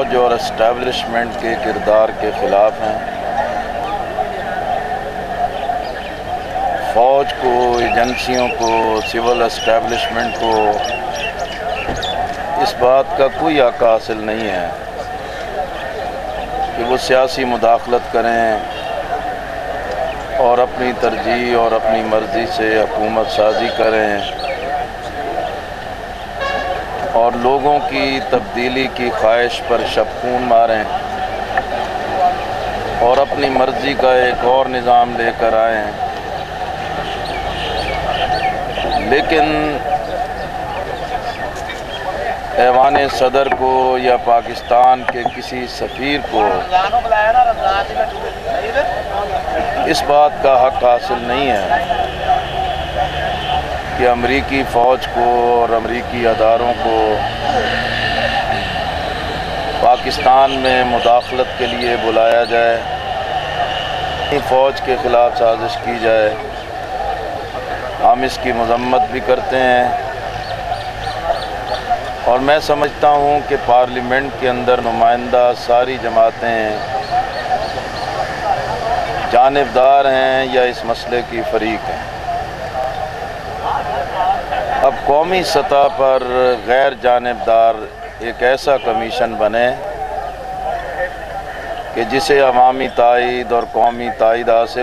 फ़ौज और इस्टेब्लिशमेंट के किरदार के ख़िलाफ़ हैं। फ़ौज को, एजेंसियों को, सिविल इस्टेब्लिशमेंट को इस बात का कोई हक़ हासिल नहीं है कि वो सियासी मुदाखलत करें और अपनी तरजीह और अपनी मर्ज़ी से हुकूमत साजी करें और लोगों की तब्दीली की ख्वाहिश पर शबखून मारें और अपनी मर्ज़ी का एक और निज़ाम लेकर आएँ। लेकिन ऐवान सदर को या पाकिस्तान के किसी सफ़ीर को इस बात का हक़ हासिल नहीं है कि अमरीकी फ़ौज को और अमरीकी अदारों को पाकिस्तान में मुदाखलत के लिए बुलाया जाए, फ़ौज के ख़िलाफ़ साजिश की जाए। हम इसकी मज़म्मत भी करते हैं और मैं समझता हूँ कि पार्लियामेंट के अंदर नुमाइंदा सारी जमातें जानिबदार हैं या इस मसले की फ़रीक हैं। अब कौमी सतह पर गैर जानिबदार एक ऐसा कमीशन बने कि जिसे अवामी तायद और कौमी तायद हासिल